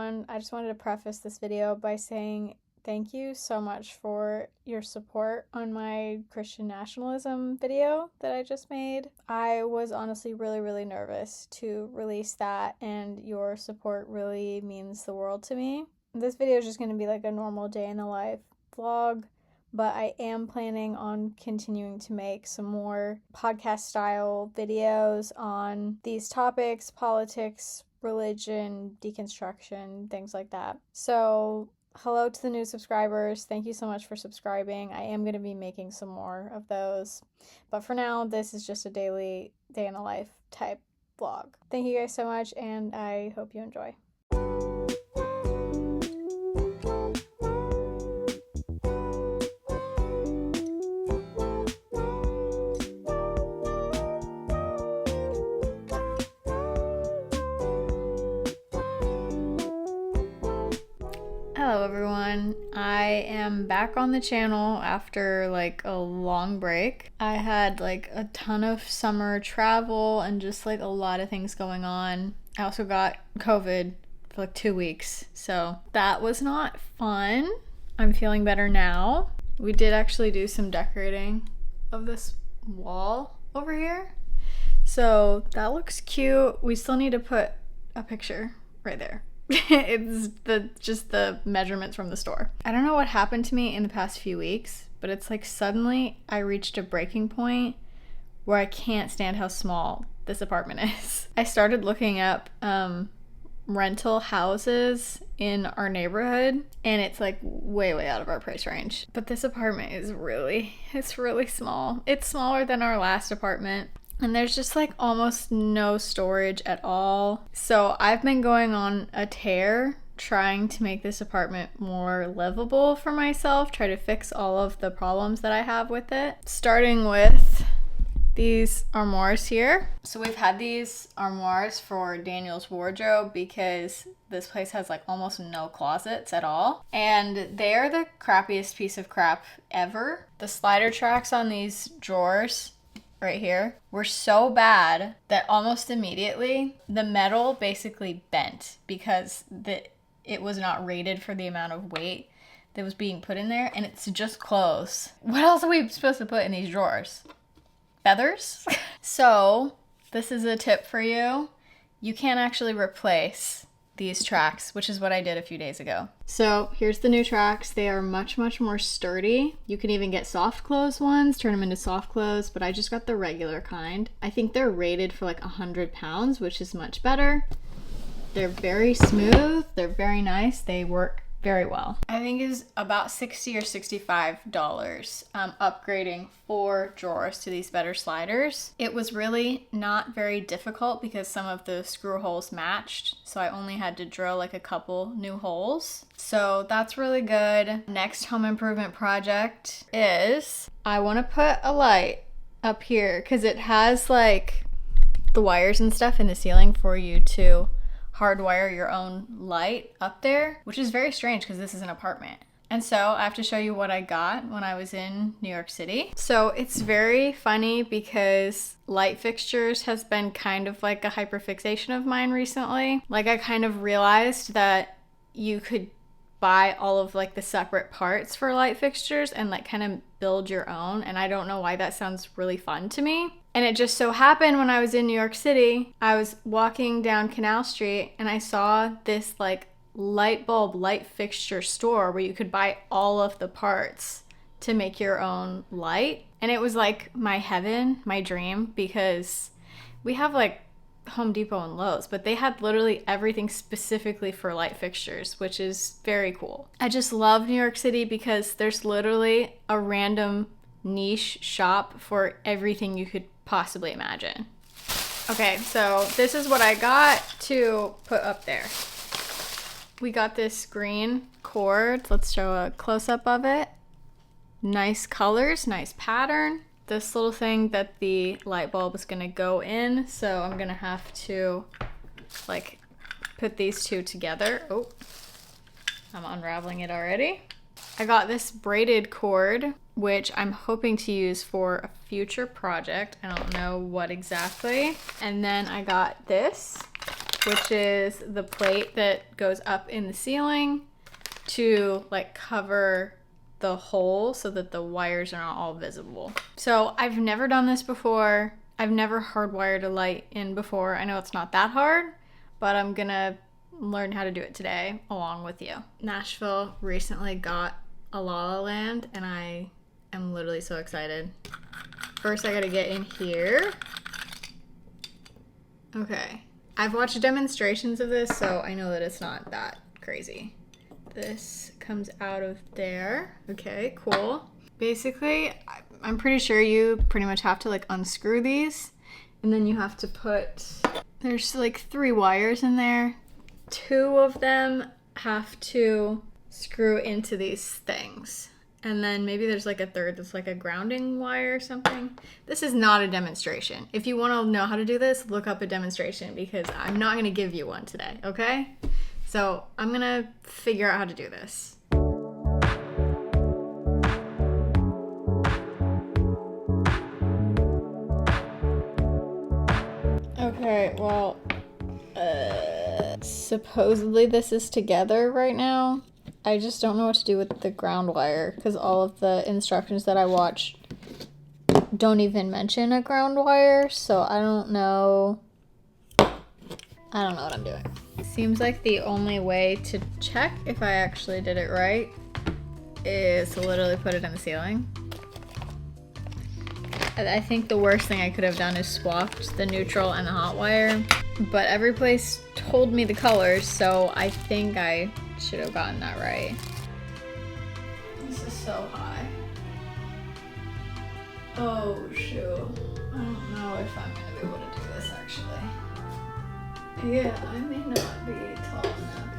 everyone. I just wanted to preface this video by saying thank you so much for your support on my Christian nationalism video that I just made. I was honestly really nervous to release that, and your support really means the world to me. This video is just going to be like a normal day in the life vlog, but I am planning on continuing to make some more podcast style videos on these topics: politics, religion, deconstruction, things like that. So hello to the new subscribers. Thank you so much for subscribing. I am going to be making some more of those, but for now this is just a daily day in the life type vlog. Thank you guys so much, and I hope you enjoy. Hello everyone, I am back on the channel after like a long break. I had like a ton of summer travel and just like a lot of things going on. I also got COVID for like 2 weeks, so that was not fun. I'm feeling better now. We did actually do some decorating of this wall over here, so that looks cute. We still need to put a picture right there. It's just the measurements from the store. I don't know what happened to me in the past few weeks, but it's like suddenly I reached a breaking point where I can't stand how small this apartment is. I started looking up rental houses in our neighborhood, and it's like way out of our price range. But this apartment is really small. It's smaller than our last apartment. And there's just like almost no storage at all. So I've been going on a tear trying to make this apartment more livable for myself, try to fix all of the problems that I have with it. Starting with these armoires here. So we've had these armoires for Daniel's wardrobe because this place has like almost no closets at all. And they're the crappiest piece of crap ever. The slider tracks on these drawers right here were so bad that almost immediately the metal basically bent because it was not rated for the amount of weight that was being put in there, and it's just clothes. What else are we supposed to put in these drawers? Feathers? So this is a tip for you. You can't actually replace these tracks, which is what I did a few days ago. So here's the new tracks. They are much more sturdy. You can even get soft close ones, turn them into soft close, but I just got the regular kind. I think they're rated for like 100 pounds, which is much better. They're very smooth. They're very nice. They work very well. I think it's about $60 or $65 upgrading 4 drawers to these better sliders. It was really not very difficult because some of the screw holes matched, so I only had to drill like a couple new holes. So that's really good. Next home improvement project is I want to put a light up here because it has like the wires and stuff in the ceiling for you to hardwire your own light up there, which is very strange because this is an apartment. And so I have to show you what I got when I was in New York City. So it's very funny because light fixtures has been kind of like a hyperfixation of mine recently. Like I kind of realized that you could buy all of like the separate parts for light fixtures and like kind of build your own, and I don't know why that sounds really fun to me. And it just so happened when I was in New York City, I was walking down Canal Street and I saw this like light bulb light fixture store where you could buy all of the parts to make your own light. And it was like my heaven, my dream, because we have like Home Depot and Lowe's, but they had literally everything specifically for light fixtures, which is very cool. I just love New York City because there's literally a random niche shop for everything you could possibly imagine. Okay, so this is what I got to put up there. We got this green cord. Let's show a close-up of it. Nice colors, nice pattern. This little thing that the light bulb is gonna go in, so I'm gonna have to like put these two together. Oh, I'm unraveling it already. I got this braided cord, which I'm hoping to use for a future project. I don't know what exactly. And then I got this. which is the plate that goes up in the ceiling to like cover the hole so that the wires are not all visible. So I've never done this before. I've never hardwired a light in before. I know it's not that hard, but I'm gonna learn how to do it today along with you. Nashville recently got a La La Land and I am literally so excited. First I gotta get in here. Okay. I've watched demonstrations of this, so I know that it's not that crazy. This comes out of there. Okay, cool. Basically, I'm pretty sure you pretty much have to like unscrew these, and then you have to put, there's like 3 wires in there. 2 of them have to screw into these things. And then maybe there's like a third that's like a grounding wire or something. This is not a demonstration. If you want to know how to do this, look up a demonstration because I'm not going to give you one today, okay? So I'm going to figure out how to do this. Okay, well, supposedly this is together right now. I just don't know what to do with the ground wire because all of the instructions that I watched don't even mention a ground wire, so I don't know what I'm doing. Seems like the only way to check if I actually did it right is to literally put it in the ceiling. I think the worst thing I could have done is swapped the neutral and the hot wire, but every place told me the colors, so I think I should have gotten that right. This is so high. Oh shoot. I don't know if I'm gonna be able to do this actually. Yeah, I may not be tall enough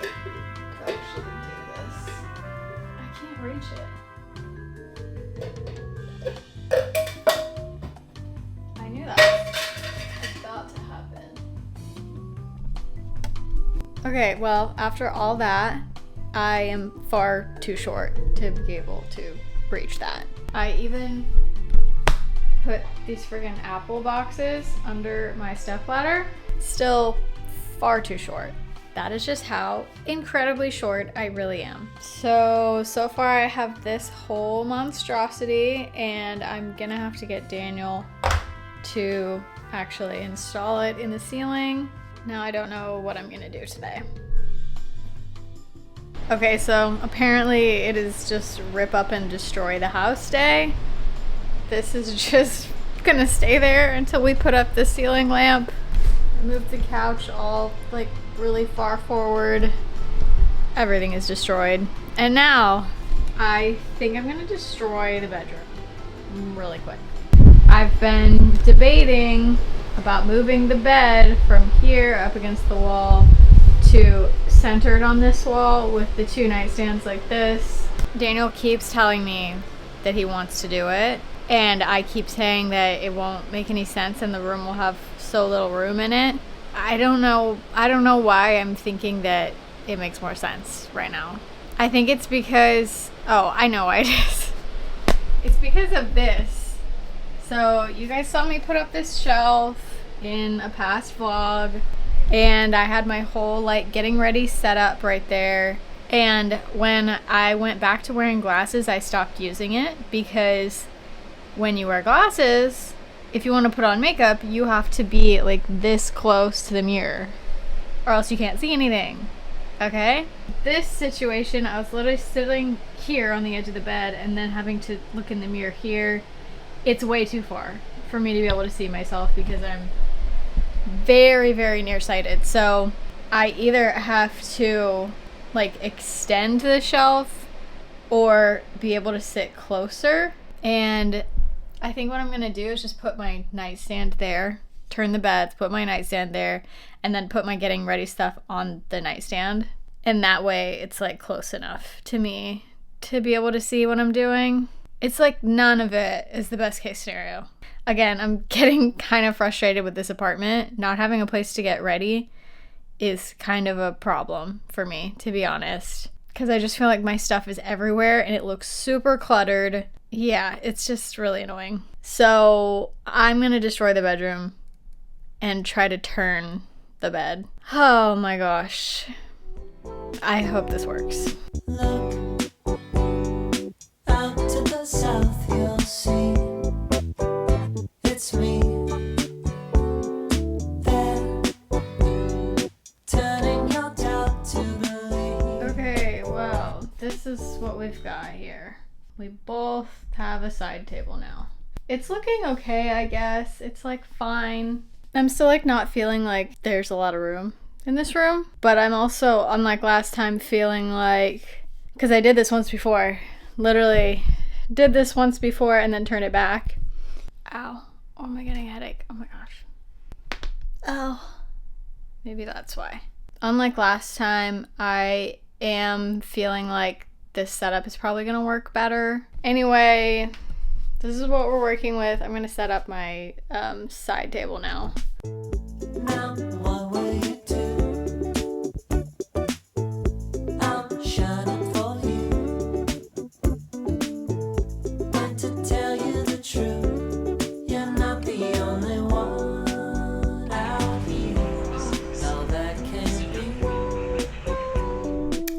to actually do this. I can't reach it. I knew that was about to happen. Okay, well, after all that, I am far too short to be able to reach that. I even put these friggin' apple boxes under my stepladder. Still far too short. That is just how incredibly short I really am. So far I have this whole monstrosity and I'm gonna have to get Daniel to actually install it in the ceiling. Now I don't know what I'm gonna do today. Okay, so apparently it is just rip up and destroy the house day. This is just gonna stay there until we put up the ceiling lamp. I moved the couch all like really far forward. Everything is destroyed. And now I think I'm gonna destroy the bedroom really quick. I've been debating about moving the bed from here up against the wall to centered on this wall with the 2 nightstands like this. Daniel keeps telling me that he wants to do it, and I keep saying that it won't make any sense and the room will have so little room in it. I don't know why I'm thinking that it makes more sense right now. I think it's because, oh, I know why it is. It's because of this. So you guys saw me put up this shelf in a past vlog, and I had my whole like getting ready set up right there. And when I went back to wearing glasses, I stopped using it because when you wear glasses, if you want to put on makeup, you have to be like this close to the mirror or else you can't see anything. Okay? This situation, I was literally sitting here on the edge of the bed and then having to look in the mirror here. It's way too far for me to be able to see myself because I'm very, very nearsighted. So I either have to like extend the shelf or be able to sit closer. And I think what I'm gonna do is just put my nightstand there, turn the beds, put my nightstand there, and then put my getting ready stuff on the nightstand. And that way it's like close enough to me to be able to see what I'm doing. It's like none of it is the best case scenario. Again, I'm getting kind of frustrated with this apartment. Not having a place to get ready is kind of a problem for me, to be honest. Because I just feel like my stuff is everywhere and it looks super cluttered. Yeah, it's just really annoying. So I'm going to destroy the bedroom and try to turn the bed. Oh my gosh. I hope this works. Look out to the south, you'll see it's me there, turning your doubt to believe. Okay, well, this is what we've got here. We both have a side table now. It's looking okay, I guess. It's like fine. I'm still like not feeling like there's a lot of room in this room, but I'm also, unlike last time, feeling like, because I did this once before, literally did this once before and then turned it back. Ow. Oh, am I getting a headache? Oh my gosh. Oh. Maybe that's why. Unlike last time, I am feeling like this setup is probably gonna work better. Anyway, this is what we're working with. I'm gonna set up my side table now. Now, what will you do? I'm shining for you. And to tell you the truth, you're not the only one out here. No, that can't be.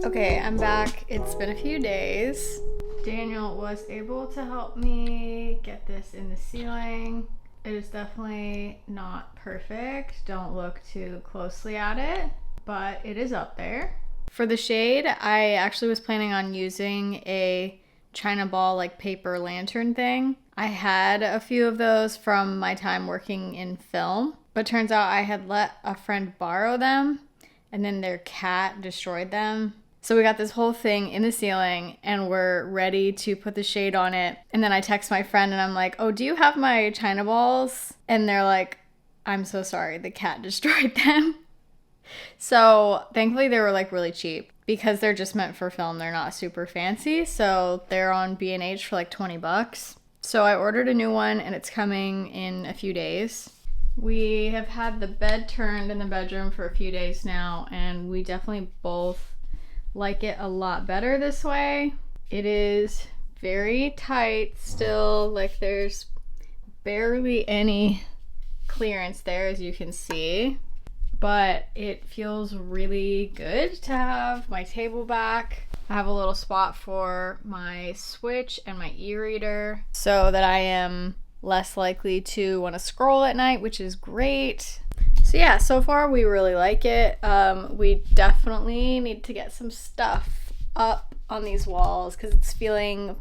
Okay, I'm back. It's been a few days. Daniel was able to help me get this in the ceiling. It is definitely not perfect. Don't look too closely at it, but it is up there. For the shade, I actually was planning on using a China ball like paper lantern thing. I had a few of those from my time working in film, but turns out I had let a friend borrow them and then their cat destroyed them. So we got this whole thing in the ceiling and we're ready to put the shade on it. And then I text my friend and I'm like, oh, do you have my China balls? And they're like, I'm so sorry, the cat destroyed them. So thankfully they were like really cheap because they're just meant for film. They're not super fancy. So they're on B&H for like $20. So I ordered a new one and it's coming in a few days. We have had the bed turned in the bedroom for a few days now and we definitely both like it a lot better this way. It is very tight still, like there's barely any clearance there as you can see, but it feels really good to have my table back. I have a little spot for my switch and my e-reader so that I am less likely to want to scroll at night, which is great. So yeah, so far we really like it. We definitely need to get some stuff up on these walls because it's feeling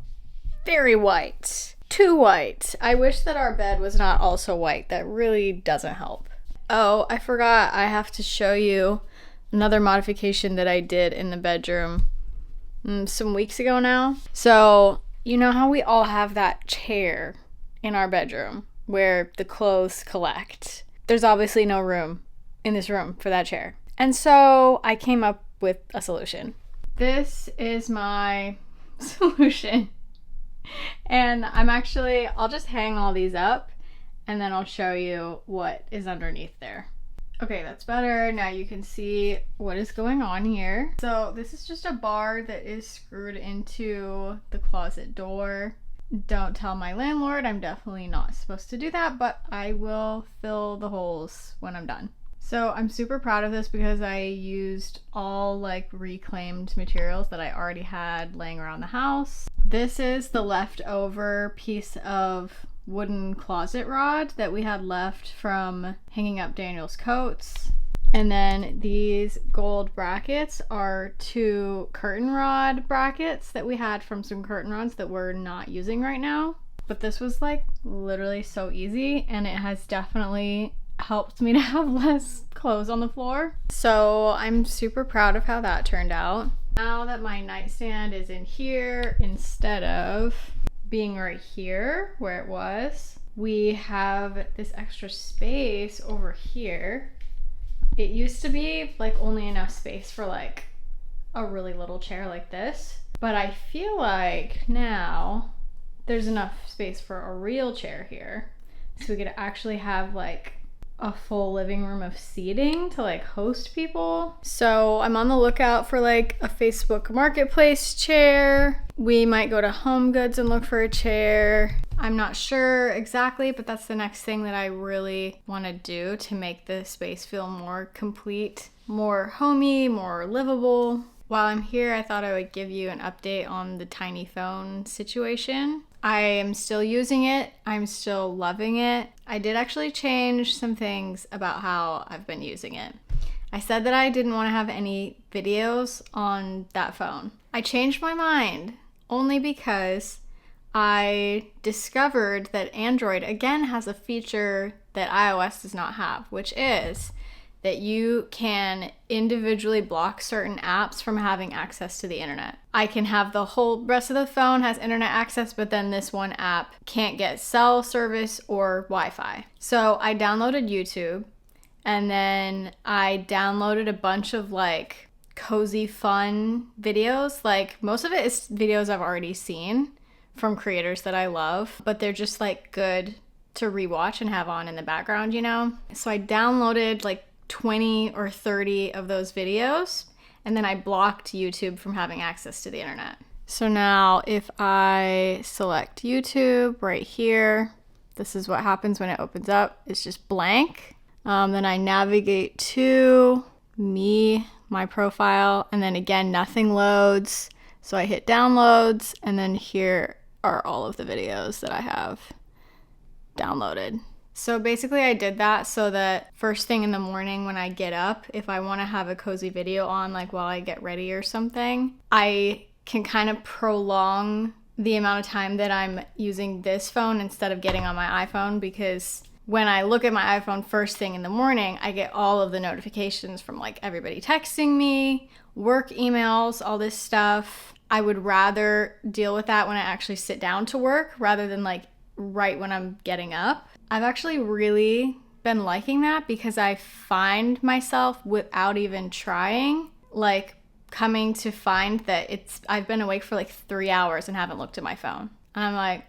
very white. Too white. I wish that our bed was not also white. That really doesn't help. Oh, I forgot. I have to show you another modification that I did in the bedroom some weeks ago now. So you know how we all have that chair in our bedroom where the clothes collect? There's obviously no room in this room for that chair. And so I came up with a solution. This is my solution. And I'll just hang all these up and then I'll show you what is underneath there. Okay, that's better. Now you can see what is going on here. So this is just a bar that is screwed into the closet door. Don't tell my landlord, I'm definitely not supposed to do that, but I will fill the holes when I'm done. So I'm super proud of this because I used all like reclaimed materials that I already had laying around the house. This is the leftover piece of wooden closet rod that we had left from hanging up Daniel's coats. And then these gold brackets are 2 curtain rod brackets that we had from some curtain rods that we're not using right now. But this was like literally so easy and it has definitely helped me to have less clothes on the floor. So I'm super proud of how that turned out. Now that my nightstand is in here instead of being right here where it was, we have this extra space over here. It used to be like only enough space for like a really little chair like this, but I feel like now there's enough space for a real chair here. So we could actually have like a full living room of seating to like host people. So I'm on the lookout for like a Facebook Marketplace chair. We might go to Home Goods and look for a chair. I'm not sure exactly, but that's the next thing that I really want to do to make the space feel more complete, more homey, more livable. While I'm here, I thought I would give you an update on the tiny phone situation. I am still using it. I'm still loving it. I did actually change some things about how I've been using it. I said that I didn't want to have any videos on that phone. I changed my mind only because I discovered that Android again has a feature that iOS does not have, which is that you can individually block certain apps from having access to the internet. I can have the whole rest of the phone has internet access, but then this one app can't get cell service or Wi-Fi. So I downloaded YouTube, and then I downloaded a bunch of like cozy fun videos. Like most of it is videos I've already seen from creators that I love, but they're just like good to rewatch and have on in the background, you know? So I downloaded like 20 or 30 of those videos, and then I blocked YouTube from having access to the internet. So now if I select YouTube right here, this is what happens when it opens up. It's just blank. Then I navigate to me, my profile, and then again, nothing loads. So I hit downloads, and then here are all of the videos that I have downloaded. So basically I did that so that first thing in the morning when I get up, if I want to have a cozy video on like while I get ready or something, I can kind of prolong the amount of time that I'm using this phone instead of getting on my iPhone, because when I look at my iPhone first thing in the morning, I get all of the notifications from like everybody texting me, work emails, all this stuff. I would rather deal with that when I actually sit down to work rather than like right when I'm getting up. I've actually really been liking that because I find myself, without even trying, like coming to find that I've been awake for like 3 hours and haven't looked at my phone. And I'm like,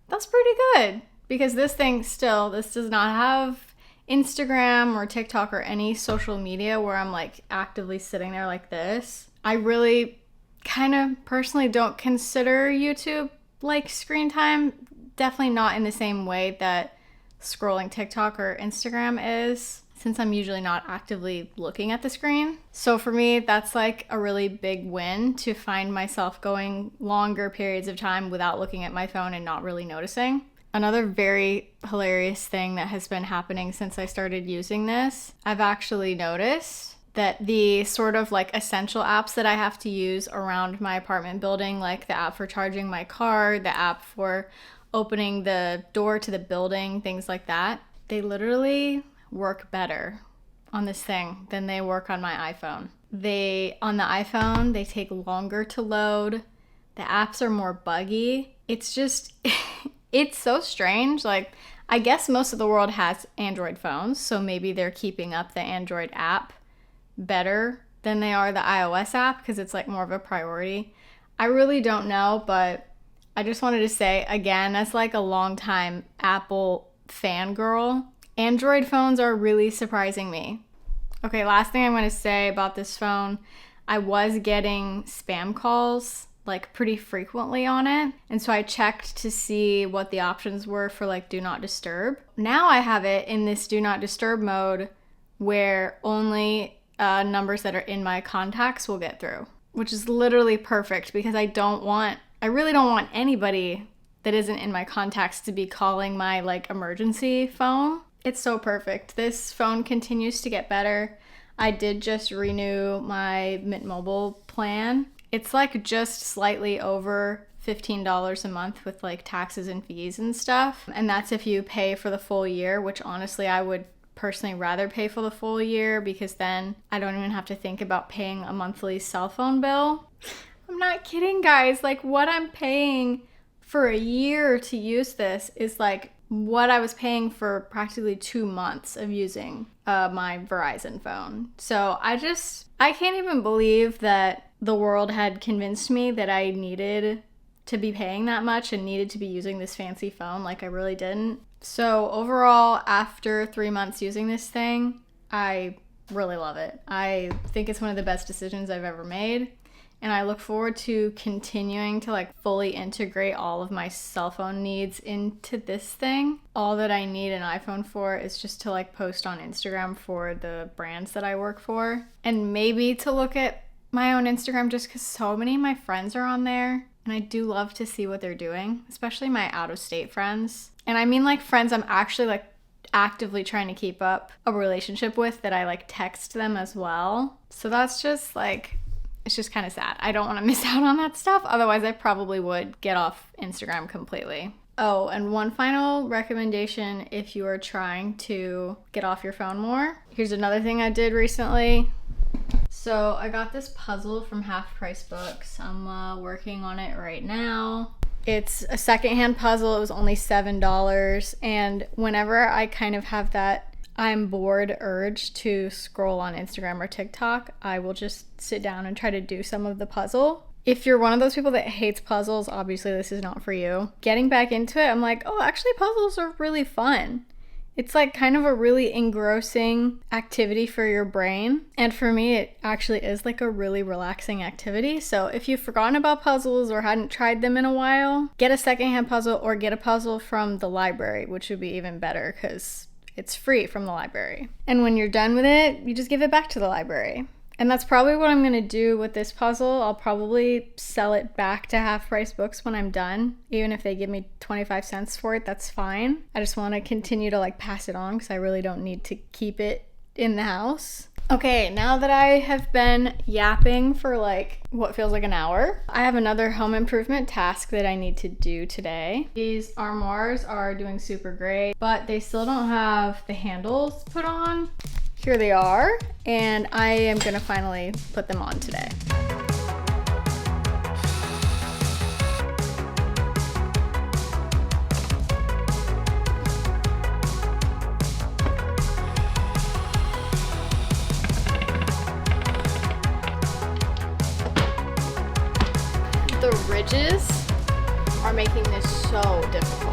that's pretty good, because this does not have Instagram or TikTok or any social media where I'm like actively sitting there like this. I really kind of personally don't consider YouTube like screen time. Definitely not in the same way that scrolling TikTok or Instagram is, since I'm usually not actively looking at the screen. So for me, that's like a really big win, to find myself going longer periods of time without looking at my phone and not really noticing. Another very hilarious thing that has been happening since I started using this, I've actually noticed that the sort of like essential apps that I have to use around my apartment building, like the app for charging my car, the app for opening the door to the building, things like that, they literally work better on this thing than they work on my iPhone. On the iPhone, they take longer to load. The apps are more buggy. It's just, it's so strange. Like, I guess most of the world has Android phones, so maybe they're keeping up the Android app better than they are the iOS app because it's like more of a priority. I really don't know, but I just wanted to say, again, as like a longtime Apple fangirl, Android phones are really surprising me. Okay, last thing I'm going to say about this phone, I was getting spam calls like pretty frequently on it. And so I checked to see what the options were for like do not disturb. Now I have it in this do not disturb mode where only numbers that are in my contacts will get through, which is literally perfect because I really don't want anybody that isn't in my contacts to be calling my like emergency phone. It's so perfect. This phone continues to get better. I did just renew my Mint Mobile plan. It's like just slightly over $15 a month with like taxes and fees and stuff. And that's if you pay for the full year, which honestly I would personally rather pay for the full year because then I don't even have to think about paying a monthly cell phone bill. I'm not kidding, guys. Like what I'm paying for a year to use this is like what I was paying for practically 2 months of using my Verizon phone. So I can't even believe that the world had convinced me that I needed to be paying that much and needed to be using this fancy phone. Like I really didn't. So overall, after 3 months using this thing, I really love it. I think it's one of the best decisions I've ever made. And I look forward to continuing to like fully integrate all of my cell phone needs into this thing. All that I need an iPhone for is just to like post on Instagram for the brands that I work for. And maybe to look at my own Instagram just because so many of my friends are on there. And I do love to see what they're doing, especially my out-of-state friends. And I mean like friends I'm actually like actively trying to keep up a relationship with, that I like text them as well. So that's just like, it's just kind of sad. I don't want to miss out on that stuff. Otherwise, I probably would get off Instagram completely. Oh, and one final recommendation if you are trying to get off your phone more. Here's another thing I did recently. So I got this puzzle from Half Price Books. I'm working on it right now. It's a secondhand puzzle. It was only $7. And whenever I kind of have that I'm bored urge to scroll on Instagram or TikTok, I will just sit down and try to do some of the puzzle. If you're one of those people that hates puzzles, obviously this is not for you. Getting back into it, I'm like, oh, actually puzzles are really fun. It's like kind of a really engrossing activity for your brain. And for me, it actually is like a really relaxing activity. So if you've forgotten about puzzles or hadn't tried them in a while, get a secondhand puzzle or get a puzzle from the library, which would be even better because it's free from the library. And when you're done with it, you just give it back to the library. And that's probably what I'm going to do with this puzzle. I'll probably sell it back to Half Price Books when I'm done. Even if they give me 25 cents for it, that's fine. I just want to continue to like pass it on because I really don't need to keep it in the house. Okay, now that I have been yapping for like what feels like an hour, I have another home improvement task that I need to do today. These armoires are doing super great, but they still don't have the handles put on. Here they are, and I am gonna finally put them on today. The ridges are making this so difficult.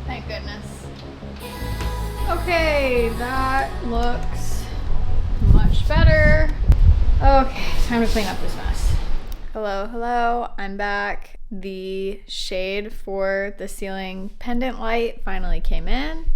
Thank goodness. Okay, that looks much better. Okay, time to clean up this mess. Hello, I'm back. The shade for the ceiling pendant light finally came in.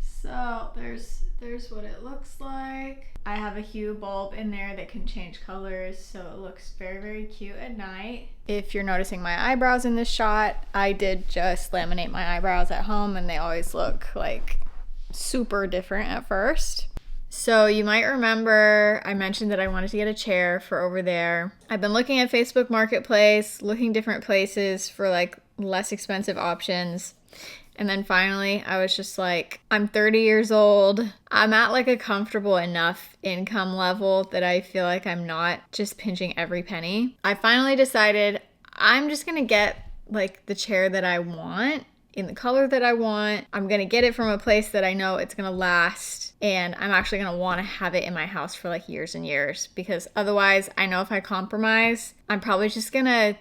So there's what it looks like. I have a hue bulb in there that can change colors, so it looks very, very cute at night. If you're noticing my eyebrows in this shot, I did just laminate my eyebrows at home and they always look like super different at first. So you might remember I mentioned that I wanted to get a chair for over there. I've been looking at Facebook Marketplace, looking different places for like less expensive options. And then finally, I was just like, I'm 30 years old. I'm at like a comfortable enough income level that I feel like I'm not just pinching every penny. I finally decided I'm just gonna get like the chair that I want in the color that I want. I'm gonna get it from a place that I know it's gonna last, and I'm actually gonna wanna have it in my house for like years and years, because otherwise I know if I compromise, I'm probably just gonna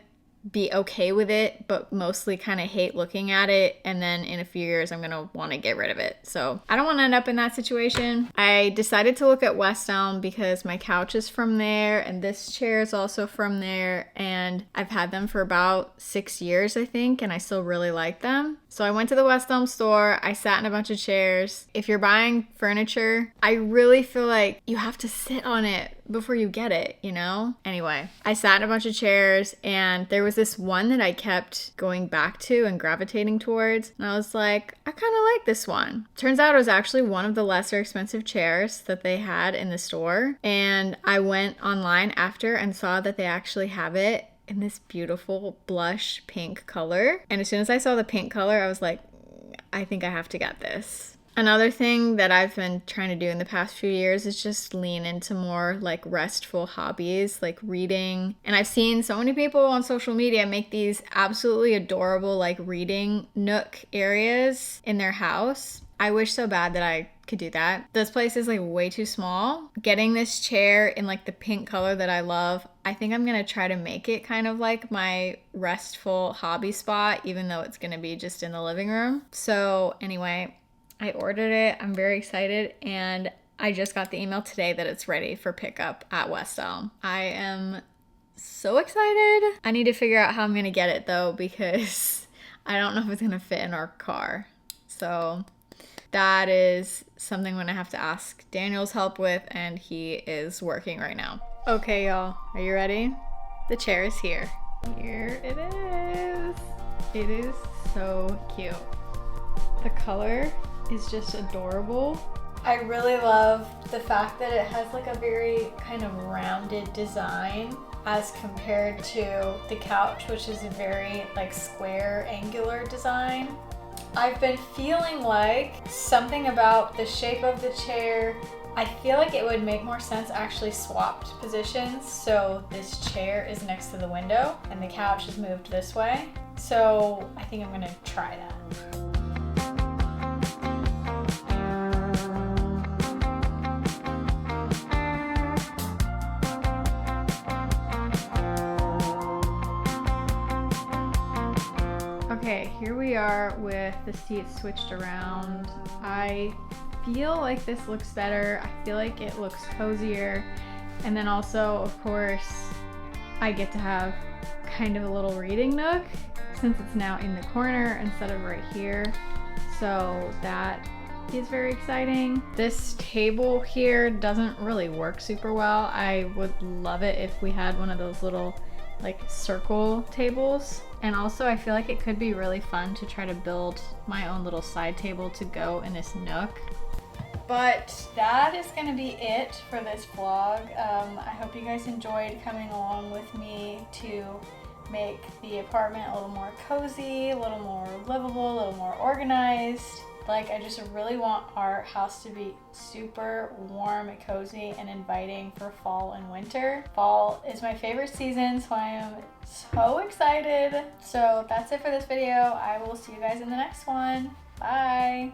be okay with it, but mostly kind of hate looking at it, and then in a few years I'm gonna want to get rid of it. So I don't want to end up in that situation. I decided to look at West Elm because my couch is from there and this chair is also from there, and I've had them for about 6 years I think, and I still really like them. So I went to the West Elm store, I sat in a bunch of chairs. If you're buying furniture, I really feel like you have to sit on it before you get it, you know? Anyway, I sat in a bunch of chairs and there was this one that I kept going back to and gravitating towards, and I was like, I kind of like this one. Turns out it was actually one of the lesser expensive chairs that they had in the store, and I went online after and saw that they actually have it in this beautiful blush pink color. And as soon as I saw the pink color, I was like, I think I have to get this. Another thing that I've been trying to do in the past few years is just lean into more like restful hobbies, like reading. And I've seen so many people on social media make these absolutely adorable like reading nook areas in their house. I wish so bad that I could do that. This place is like way too small. Getting this chair in like the pink color that I love, I think I'm gonna try to make it kind of like my restful hobby spot, even though it's gonna be just in the living room. So anyway, I ordered it. I'm very excited, and I just got the email today that it's ready for pickup at West Elm. I am so excited. I need to figure out how I'm gonna get it though, because I don't know if it's gonna fit in our car. So that is something I'm gonna have to ask Daniel's help with, and he is working right now. Okay, y'all, are you ready? The chair is here. Here it is. It is so cute. The color is just adorable. I really love the fact that it has like a very kind of rounded design as compared to the couch, which is a very like square angular design. I've been feeling like something about the shape of the chair, I feel like it would make more sense actually swapped positions. So this chair is next to the window and the couch is moved this way. So I think I'm gonna try that. Okay, here we are with the seats switched around. I feel like this looks better. I feel like it looks cozier. And then also, of course, I get to have kind of a little reading nook since it's now in the corner instead of right here. So that is very exciting. This table here doesn't really work super well. I would love it if we had one of those little like circle tables. And also I feel like it could be really fun to try to build my own little side table to go in this nook. But that is gonna be it for this vlog. I hope you guys enjoyed coming along with me to make the apartment a little more cozy, a little more livable, a little more organized. Like, I just really want our house to be super warm, cozy, and inviting for fall and winter. Fall is my favorite season, so I am so excited. So that's it for this video. I will see you guys in the next one. Bye.